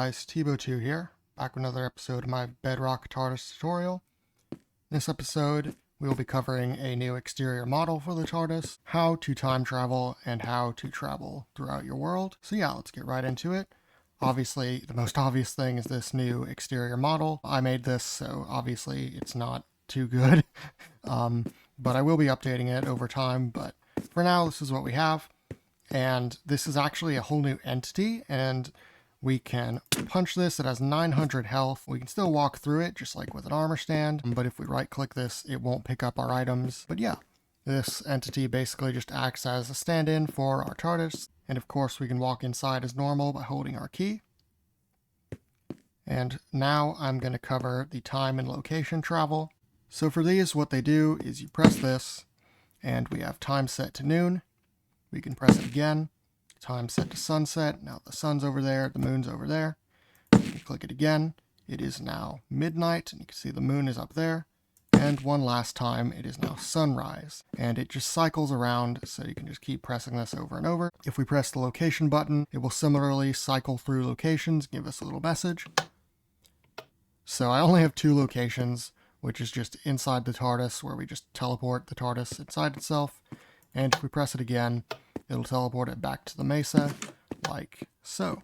guys, Tbo2 here, back with another episode of my Bedrock TARDIS tutorial. In this episode, we will be covering a new exterior model for the TARDIS, how to time travel, and how to travel throughout your world. So yeah, let's get right into it. Obviously, the most obvious thing is this new exterior model. I made this, so obviously it's not too good, but I will be updating it over time, but for now, this is what we have. And this is actually a whole new entity, and we can punch this. It has 900 health. We can still walk through it, just like with an armor stand, but if we right-click this, it won't pick up our items. But yeah, this entity basically just acts as a stand-in for our TARDIS, and of course we can walk inside as normal by holding our key. And now I'm going to cover the time and location travel. So for these, what they do is you press this, and we have time set to noon. We can press it again, time set to sunset. Now the sun's over there, the moon's over there. We can click it again. It is now midnight, and you can see the moon is up there. And one last time, it is now sunrise. And it just cycles around, so you can just keep pressing this over and over. If we press the location button, it will similarly cycle through locations, give us a little message. So I only have 2 locations, which is just inside the TARDIS, where we just teleport the TARDIS inside itself. And if we press it again, it'll teleport it back to the mesa, like so.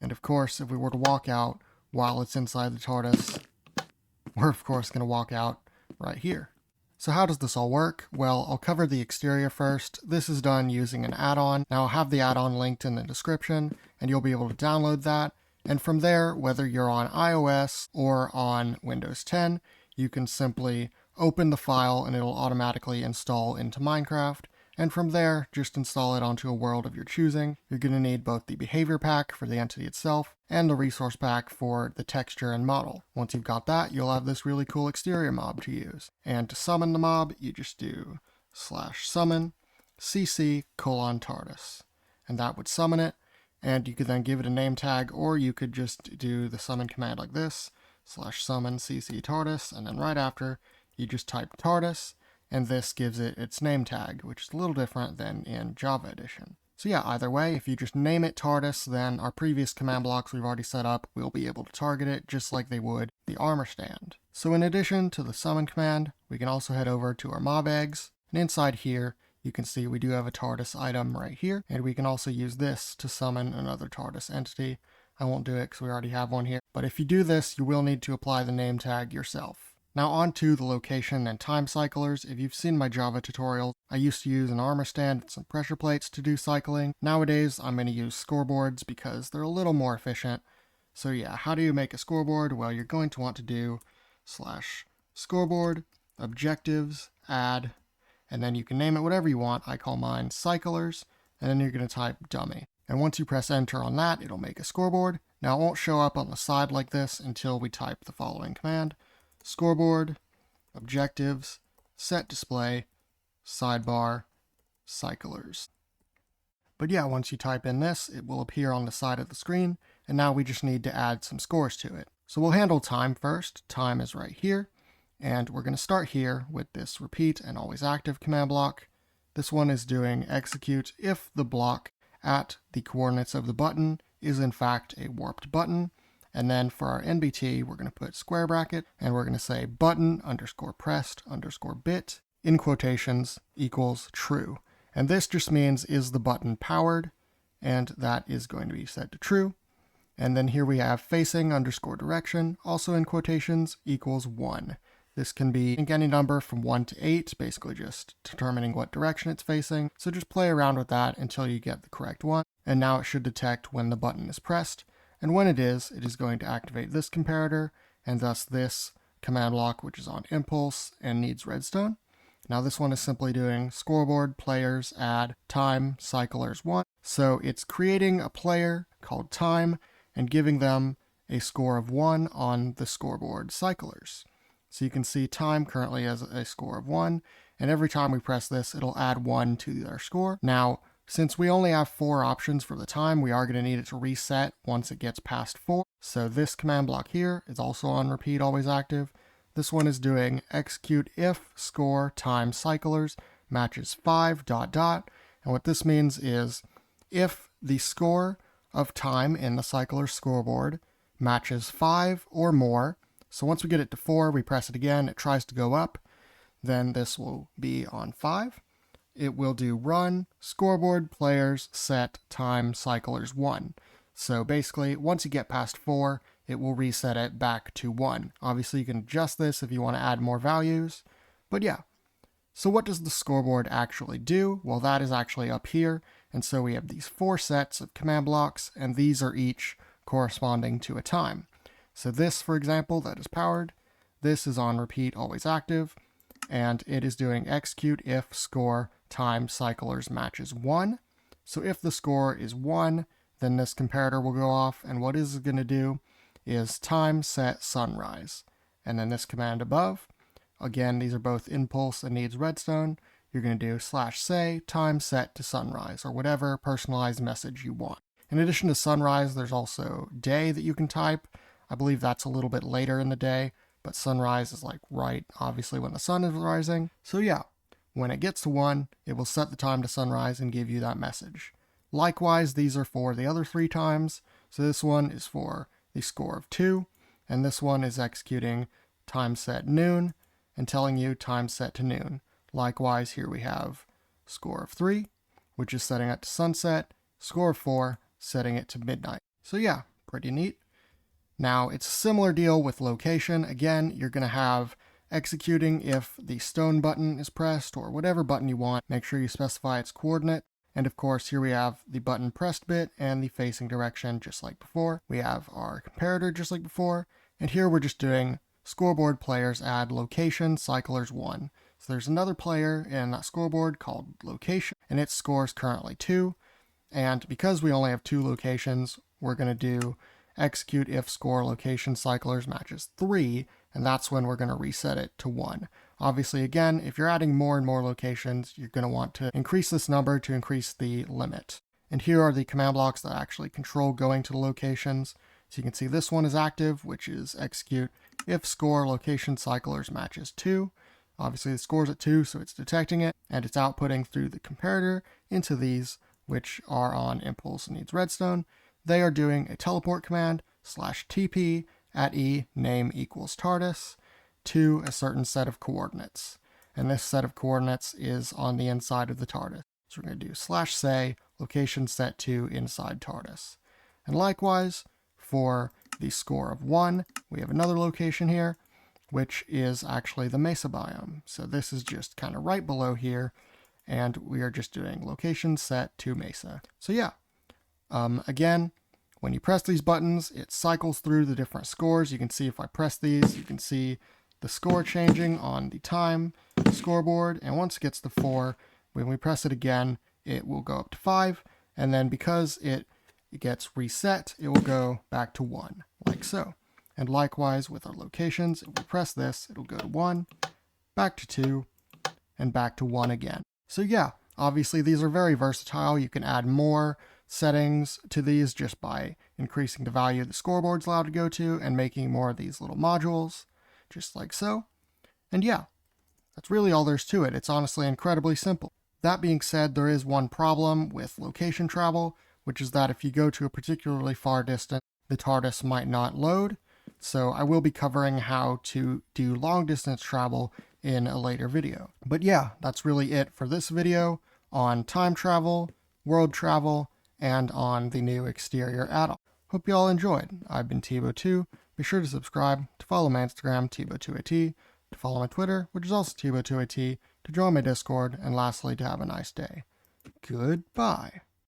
And of course, if we were to walk out while it's inside the TARDIS, we're of course going to walk out right here. So how does this all work? Well, I'll cover the exterior first. This is done using an add-on. Now I'll have the add-on linked in the description, and you'll be able to download that. And from there, whether you're on iOS or on Windows 10, you can simply open the file and it'll automatically install into Minecraft. And from there, just install it onto a world of your choosing. You're going to need both the behavior pack for the entity itself and the resource pack for the texture and model. Once you've got that, you'll have this really cool exterior mob to use. And to summon the mob, you just do /summon cc:/TARDIS. And that would summon it. And you could then give it a name tag, or you could just do the summon command like this, /summon cc:/TARDIS, and then right after, you just type TARDIS, and this gives it its name tag, which is a little different than in Java Edition. So yeah, either way, if you just name it TARDIS, then our previous command blocks we've already set up will be able to target it just like they would the armor stand. So in addition to the summon command, we can also head over to our mob eggs, and inside here, you can see we do have a TARDIS item right here, and we can also use this to summon another TARDIS entity. I won't do it because we already have one here, but if you do this, you will need to apply the name tag yourself. Now on to the location and time cyclers. If you've seen my Java tutorials, I used to use an armor stand and some pressure plates to do cycling. Nowadays, I'm going to use scoreboards because they're a little more efficient. So yeah, how do you make a scoreboard? Well, you're going to want to do /scoreboard, objectives, add, and then you can name it whatever you want. I call mine cyclers, and then you're going to type dummy. And once you press enter on that, it'll make a scoreboard. Now it won't show up on the side like this until we type the following command. Scoreboard, objectives, set display, sidebar, cyclers. But yeah, once you type in this, it will appear on the side of the screen, and now we just need to add some scores to it. So we'll handle time first. Time is right here, and we're going to start here with this repeat and always active command block. This one is doing execute if the block at the coordinates of the button is in fact a warped button. And then for our NBT, we're going to put square bracket, and we're going to say button _ pressed _ bit in quotations equals true. And this just means is the button powered, and that is going to be set to true. And then here we have facing _ direction, also in quotations, equals 1. This can be any number from 1 to 8, basically just determining what direction it's facing. So just play around with that until you get the correct one. And now it should detect when the button is pressed. And when it is going to activate this comparator, and thus this command block, which is on impulse and needs redstone. Now this one is simply doing scoreboard, players, add, time, cyclers 1. So it's creating a player called time and giving them a score of 1 on the scoreboard cyclers. So you can see time currently has a score of 1, and every time we press this, it'll add 1 to their score. Now, since we only have 4 options for the time, we are going to need it to reset once it gets past 4. So this command block here is also on repeat, always active. This one is doing execute if score time cyclers matches 5 ... And what this means is if the score of time in the cycler's scoreboard matches 5 or more. So once we get it to 4, we press it again, it tries to go up, then this will be on 5. It will do run scoreboard players set time cyclers 1. So basically, once you get past 4, it will reset it back to 1. Obviously, you can adjust this if you want to add more values, but yeah. So what does the scoreboard actually do? Well, that is actually up here, and so we have these 4 sets of command blocks, and these are each corresponding to a time. So this, for example, that is powered, this is on repeat, always active, and it is doing execute if score time cyclers matches 1. So if the score is 1, then this comparator will go off, and what is going to do is time set sunrise. And then this command above, again, these are both impulse and needs redstone. You're going to do /say time set to sunrise, or whatever personalized message you want. In addition to sunrise, there's also day that you can type. I believe that's a little bit later in the day, but sunrise is like right, obviously, when the sun is rising. So yeah, when it gets to 1, it will set the time to sunrise and give you that message. Likewise, these are for the other 3 times. So this one is for the score of 2, and this one is executing time set noon and telling you time set to noon. Likewise, here we have score of 3, which is setting it to sunset, score of 4, setting it to midnight. So yeah, pretty neat. Now, it's a similar deal with location. Again, you're going to have executing if the stone button is pressed, or whatever button you want. Make sure you specify its coordinate. And of course, here we have the button pressed bit and the facing direction, just like before. We have our comparator, just like before. And here we're just doing scoreboard players add location cyclers 1. So there's another player in that scoreboard called location, and its score is currently 2. And because we only have 2 locations, we're going to do execute if score location cyclers matches 3, and that's when we're going to reset it to 1. Obviously, again, if you're adding more and more locations, you're going to want to increase this number to increase the limit. And here are the command blocks that actually control going to the locations. So you can see this one is active, which is execute if score location cyclers matches 2. Obviously, the score's at 2, so it's detecting it, and it's outputting through the comparator into these, which are on impulse and needs redstone. They are doing a teleport command /TP at E name equals TARDIS to a certain set of coordinates. And this set of coordinates is on the inside of the TARDIS. So we're going to do /say location set to inside TARDIS. And likewise, for the score of 1, we have another location here, which is actually the Mesa biome. So this is just kind of right below here, and we are just doing location set to Mesa. So yeah, again, when you press these buttons, it cycles through the different scores. You can see if I press these, you can see the score changing on the time scoreboard. And once it gets to 4, when we press it again, it will go up to 5. And then because it gets reset, it will go back to 1, like so. And likewise with our locations, if we press this, it'll go to 1, back to 2, and back to 1 again. So yeah, obviously these are very versatile. You can add more settings to these just by increasing the value the scoreboard's allowed to go to and making more of these little modules, just like so. And yeah, that's really all there's to it. It's honestly incredibly simple. That being said, there is one problem with location travel, which is that if you go to a particularly far distance, the TARDIS might not load. So I will be covering how to do long distance travel in a later video. But yeah, that's really it for this video on time travel, world travel, and on the new exterior add-on. Hope you all enjoyed. I've been Tibo2. Be sure to subscribe, to follow my Instagram, Tibo2at, to follow my Twitter, which is also Tibo2at, to join my Discord, and lastly, to have a nice day. Goodbye.